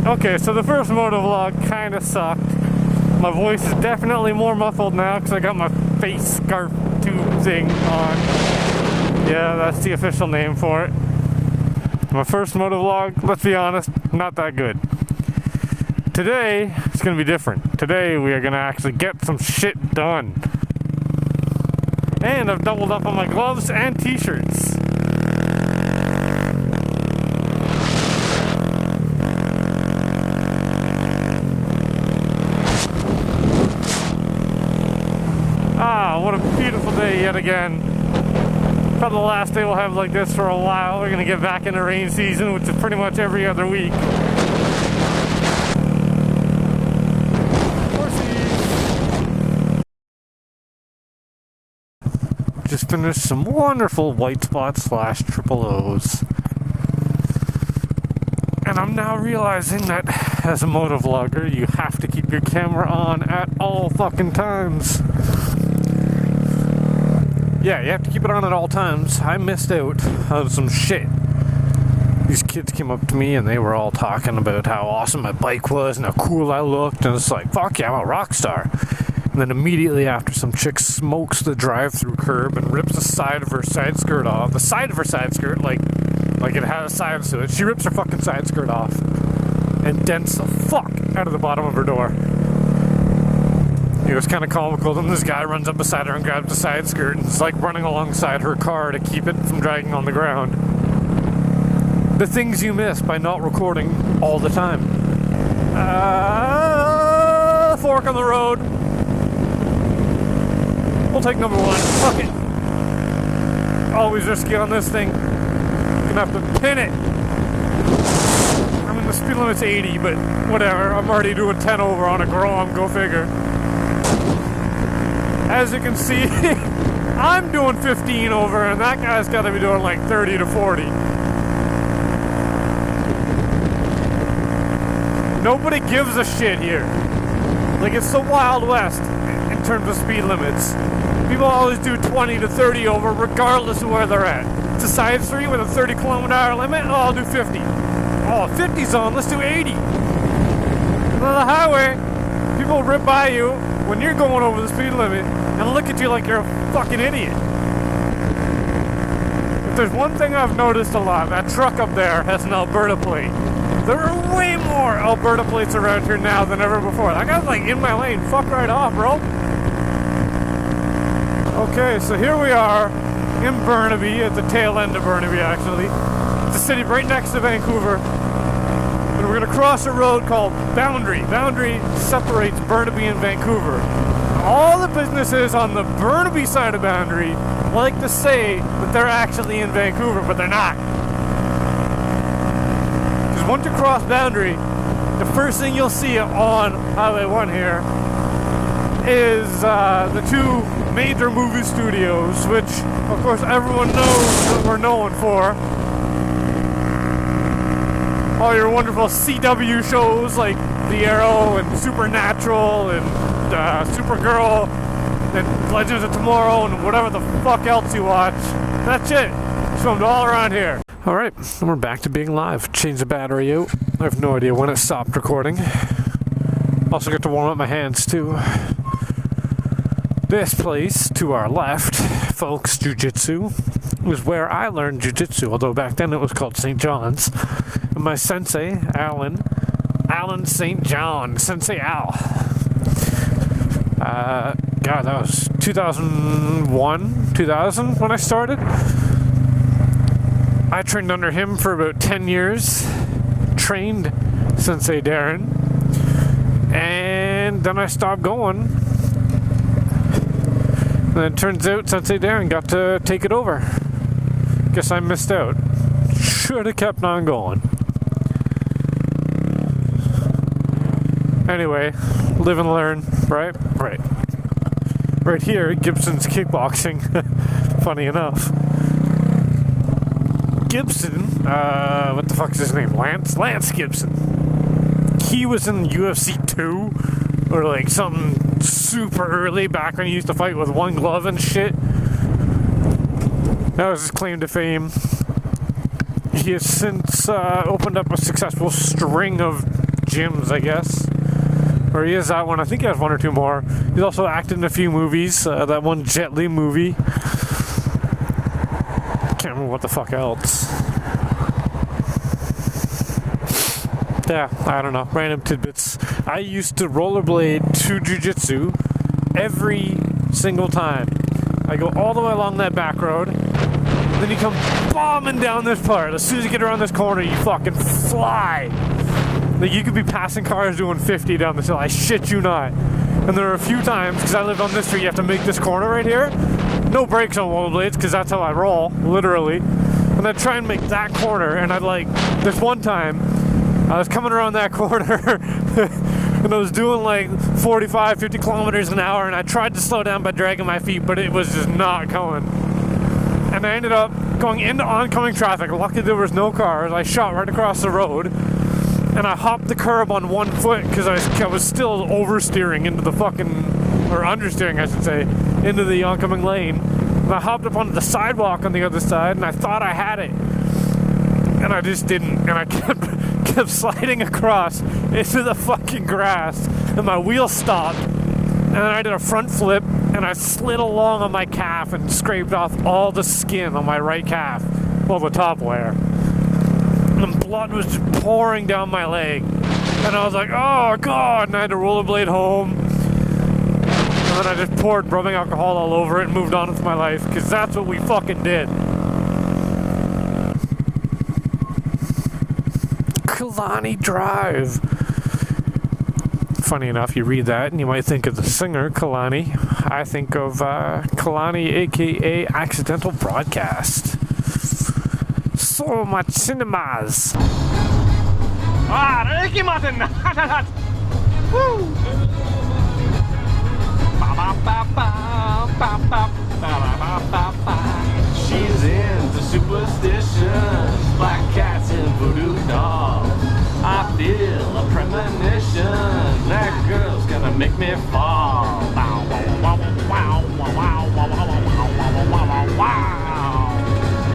Okay, so the first motovlog kind of sucked. My voice is definitely more muffled now because I got my face scarf tube thing on. Yeah, that's the official name for it. My first motovlog, let's be honest, not that good. Today, it's going to be different. Today, we are going to actually get some shit done. And I've doubled up on my gloves and t-shirts. Ah, what a beautiful day yet again. Probably the last day we'll have like this for a while. We're going to get back into rain season, which is pretty much every other week. Just finished some wonderful white spots / triple O's. And I'm now realizing that as a motovlogger, you have to keep your camera on at all fucking times. Yeah, you have to keep it on at all times. I missed out on some shit. These kids came up to me and they were all talking about how awesome my bike was and how cool I looked. And it's like, fuck yeah, I'm a rock star. And then immediately after, some chick smokes the drive-through curb and rips the side of her side skirt off. The side of her side skirt, like it has sides to it. She rips her fucking side skirt off and dents the fuck out of the bottom of her door. It was kind of comical. Then this guy runs up beside her and grabs the side skirt and is like running alongside her car to keep it from dragging on the ground. The things you miss by not recording all the time. Fork on the road. We'll take number one. Fuck it. Always risky on this thing. Gonna have to pin it. I mean, the speed limit's 80, but whatever. I'm already doing 10 over on a Grom. Go figure. As you can see, I'm doing 15 over, and that guy's got to be doing like 30 to 40. Nobody gives a shit here. Like, it's the Wild West in terms of speed limits. People always do 20 to 30 over regardless of where they're at. It's a side street with a 30 kilometer limit, oh, I'll do 50. Oh, 50's on, let's do 80. On the highway, people rip by you when you're going over the speed limit and look at you like you're a fucking idiot. If there's one thing I've noticed a lot, that truck up there has an Alberta plate. There are way more Alberta plates around here now than ever before. That guy's like in my lane, fuck right off, bro. Okay, so here we are in Burnaby, at the tail end of Burnaby actually. It's a city right next to Vancouver. And we're going to cross a road called Boundary. Boundary separates Burnaby and Vancouver. All the businesses on the Burnaby side of Boundary like to say that they're actually in Vancouver, but they're not. Because once you cross Boundary, the first thing you'll see on Highway 1 here is the two major movie studios, which of course everyone knows what we're known for. All your wonderful CW shows like The Arrow and Supernatural and Supergirl and Legends of Tomorrow and whatever the fuck else you watch. That's it. It's filmed all around here. Alright, and we're back to being live. Change the battery out. I have no idea when it stopped recording. Also got to warm up my hands too. This place to our left, folks, Jiu-Jitsu, was where I learned Jiu-Jitsu, although back then it was called St. John's. And my sensei, Alan St. John, Sensei Al. God, that was 2001, 2000 when I started. I trained under him for about 10 years, trained Sensei Darren, and then I stopped going. And it turns out Sensei Darren got to take it over. Guess I missed out. Should have kept on going. Anyway, live and learn, right? Right. Right here, Gibson's kickboxing. Funny enough. Gibson, what the fuck is his name? Lance Gibson. He was in UFC 2, or like something super early, back when he used to fight with one glove and shit. That was his claim to fame. He has since opened up a successful string of gyms, I guess. Or he is that one. I think he has one or two more. He's also acted in a few movies. That one Jet Li movie. Can't remember what the fuck else. Yeah, I don't know. Random tidbits. I used to rollerblade to jiu-jitsu every single time. I go all the way along that back road. Then you come bombing down this part. As soon as you get around this corner, you fucking fly. Like, you could be passing cars doing 50 down this hill. I shit you not. And there are a few times, because I live on this street, you have to make this corner right here. No brakes on rollerblades, because that's how I roll, literally. And I'd try and make that corner, and I'd like, this one time, I was coming around that corner, and I was doing like 45, 50 kilometers an hour, and I tried to slow down by dragging my feet, but it was just not going. And I ended up going into oncoming traffic. Luckily there was no cars. I shot right across the road, and I hopped the curb on one foot because I was still oversteering into the fucking, or understeering I should say, into the oncoming lane. And I hopped up onto the sidewalk on the other side, and I thought I had it. And I just didn't, and I kept sliding across into the fucking grass, and my wheel stopped, and then I did a front flip, and I slid along on my calf and scraped off all the skin on my right calf, well, the top layer, and blood was just pouring down my leg, and I was like, oh god, and I had to rollerblade home, and then I just poured rubbing alcohol all over it and moved on with my life, because that's what we fucking did. Kalani Drive. Funny enough, you read that and you might think of the singer Kalani. I think of Kalani, aka Accidental Broadcast. So much cinemas. Ricky Martin. Woo. She's into superstitions, black cats and voodoo dolls. I feel a premonition that girl's gonna make me fall.